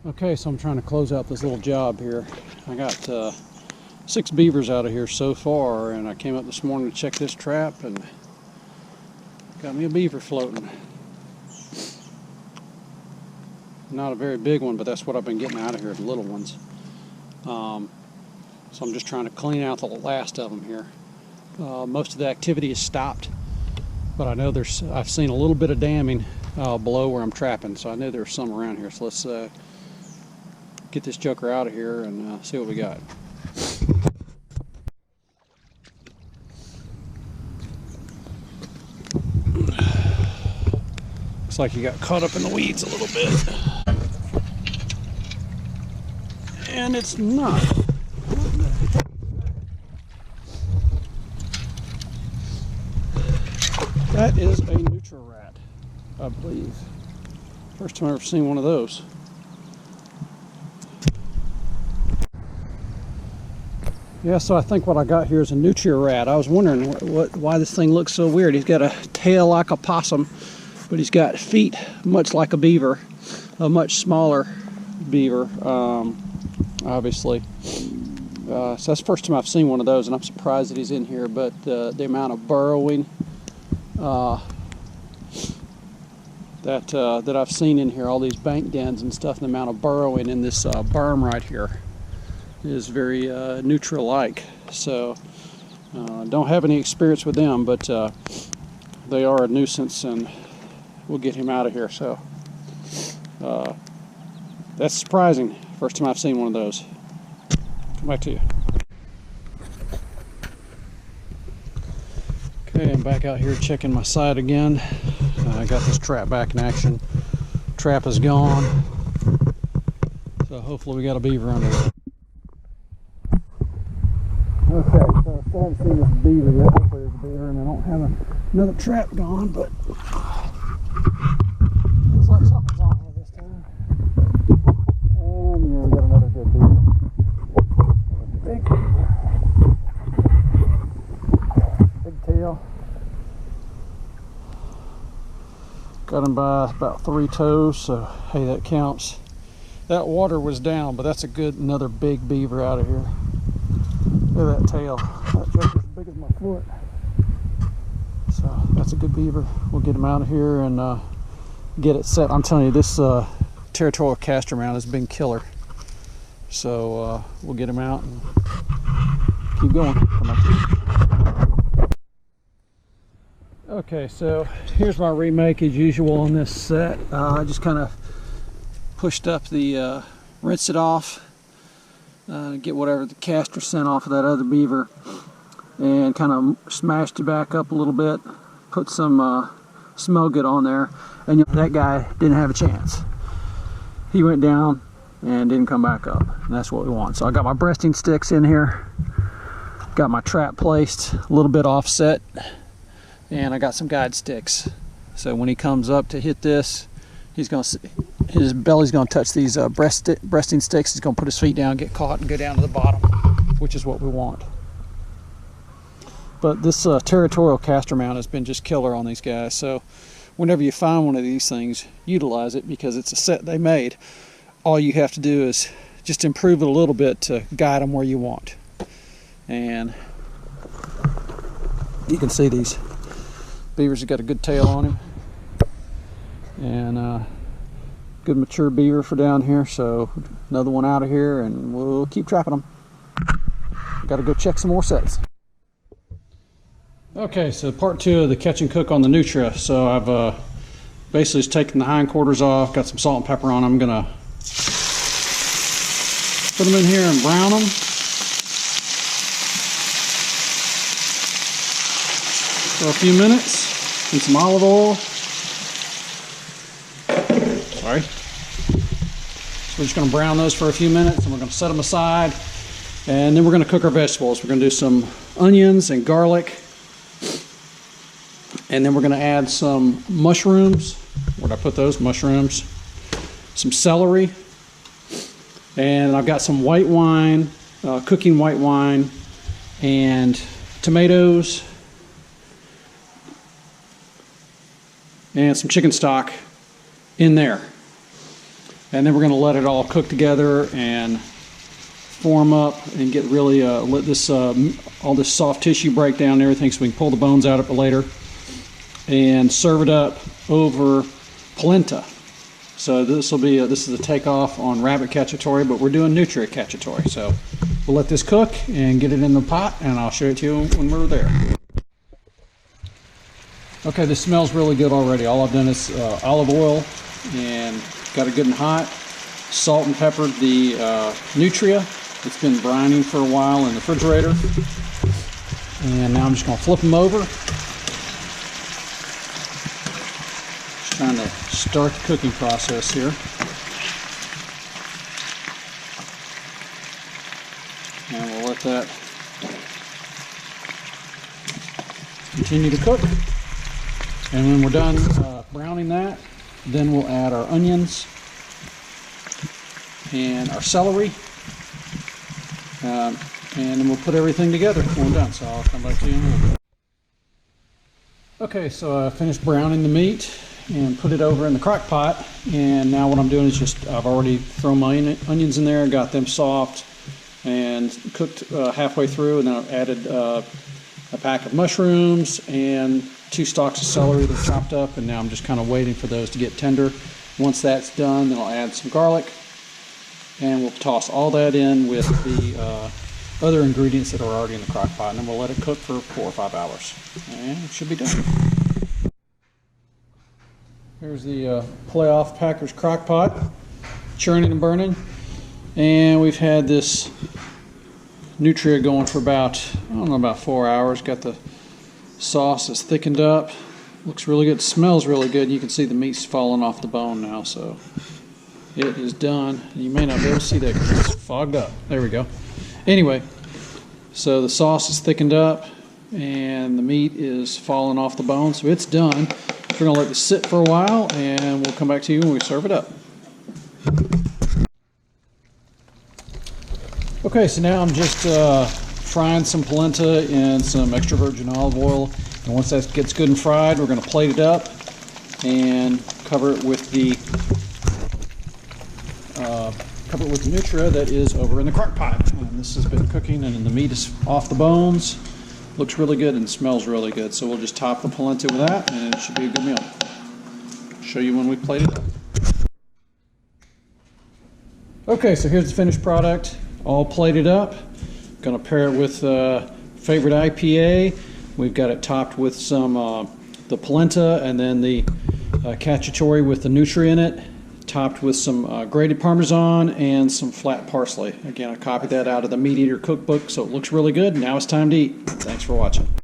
Okay, so I'm trying to close out this little job here. I got 6 beavers out of here so far, and I came up this morning to check this trap and got me a beaver floating. Not a very big one, but that's what I've been getting out of here, the little ones. So I'm just trying to clean out the last of them here. Most of the activity is stopped, but I know I've seen a little bit of damming below where I'm trapping, so I know there's some around here. So let's get this joker out of here and see what we got. Looks like you got caught up in the weeds a little bit. And it's not. That is a Nutria rat, I believe. First time I've ever seen one of those. Yeah, so I think what I got here is a Nutria rat. I was wondering why this thing looks so weird. He's got a tail like a possum, but he's got feet much like a beaver, a much smaller beaver, obviously. So that's the first time I've seen one of those, and I'm surprised that he's in here, but the amount of burrowing that I've seen in here, all these bank dens and stuff, and the amount of burrowing in this berm right here is very Nutria-like. So don't have any experience with them, but they are a nuisance, and we'll get him out of here. So that's surprising. First time I've seen one of those. Come back to you. Okay, I'm back out here checking my site again. I got this trap back in action. Trap is gone, so hopefully we got a beaver under there. Okay, so I still haven't seen this beaver yet. Hopefully there's a beaver, and I don't have another trap gone, but looks like something's on here this time. And yeah, we got another good beaver. Big tail. Got him by about 3 toes, so hey, that counts. That water was down, but that's another big beaver out of here. Look at that tail. That joker's as big as my foot. So that's a good beaver. We'll get him out of here and get it set. I'm telling you, this territorial castor mount has been killer. So we'll get him out and keep going. Come back to you. Okay, so here's my remake as usual on this set. I just kind of pushed up the, rinsed it off. Get whatever the castor sent off of that other beaver, and kind of smashed it back up a little bit, put some smell good on there, and that guy didn't have a chance. He went down and didn't come back up, and that's what we want. So I got my breasting sticks in here, got my trap placed a little bit offset, and I got some guide sticks. So when he comes up to hit this, he's going to, his belly's going to touch these breasting sticks. He's going to put his feet down, get caught, and go down to the bottom, which is what we want. But this territorial castor mount has been just killer on these guys. So whenever you find one of these things, utilize it, because it's a set they made. All you have to do is just improve it a little bit to guide them where you want. And you can see these beavers have got a good tail on him. And good mature beaver for down here, so another one out of here, and we'll keep trapping them. Got to go check some more sets. Okay, so part 2 of the catch and cook on the Nutria. So I've basically just taken the hindquarters off, got some salt and pepper on them. I'm gonna put them in here and brown them. For a few minutes in some olive oil. Sorry. So we're just going to brown those for a few minutes, and we're going to set them aside, and then we're going to cook our vegetables. We're going to do some onions and garlic, and then we're going to add some mushrooms. Where'd I put those? Mushrooms. Some celery, and I've got some white wine, cooking white wine, and tomatoes, and some chicken stock in there. And then we're going to let it all cook together and form up and get really let this all this soft tissue break down and everything, so we can pull the bones out of it later and serve it up over polenta. So this will be this is a takeoff on rabbit cacciatore, but we're doing Nutria cacciatore. So we'll let this cook and get it in the pot, and I'll show it to you when we're there. Okay, this smells really good already. All I've done is olive oil and got it good and hot. Salt and peppered the Nutria. It's been brining for a while in the refrigerator. And now I'm just going to flip them over. Just trying to start the cooking process here. And we'll let that continue to cook. And when we're done browning that, then we'll add our onions and our celery. And then we'll put everything together when we're done. So I'll come back to you in a little bit. Okay, so I finished browning the meat and put it over in the crock pot. And now what I'm doing is just, I've already thrown my onions in there, got them soft and cooked halfway through, and then I've added a pack of mushrooms and 2 stalks of celery that are chopped up, and now I'm just kind of waiting for those to get tender. Once that's done, then I'll add some garlic, and we'll toss all that in with the other ingredients that are already in the crock pot, and then we'll let it cook for 4 or 5 hours, and it should be done. Here's the Playoff Packers crock pot, churning and burning, and we've had this Nutria going for about, I don't know, about 4 hours. Got the sauce is thickened up. Looks really good. Smells really good. You can see the meat's falling off the bone now, so it is done. You may not be able to see that because it's fogged up. There we go. Anyway, so the sauce is thickened up and the meat is falling off the bone, so it's done. We're going to let this sit for a while, and we'll come back to you when we serve it up. Okay, so now I'm just frying some polenta in some extra virgin olive oil, and once that gets good and fried, we're going to plate it up and cover it with the Nutria that is over in the crock pot. And this has been cooking, and the meat is off the bones. Looks really good and smells really good. So we'll just top the polenta with that, and it should be a good meal. Show you when we plate it up. Okay, so here's the finished product, all plated up. Going to pair it with favorite IPA. We've got it topped with some the polenta, and then the cacciatore with the Nutria in it, topped with some grated Parmesan and some flat parsley. Again, I copied that out of the Meat Eater cookbook, so it looks really good. Now it's time to eat. Thanks for watching.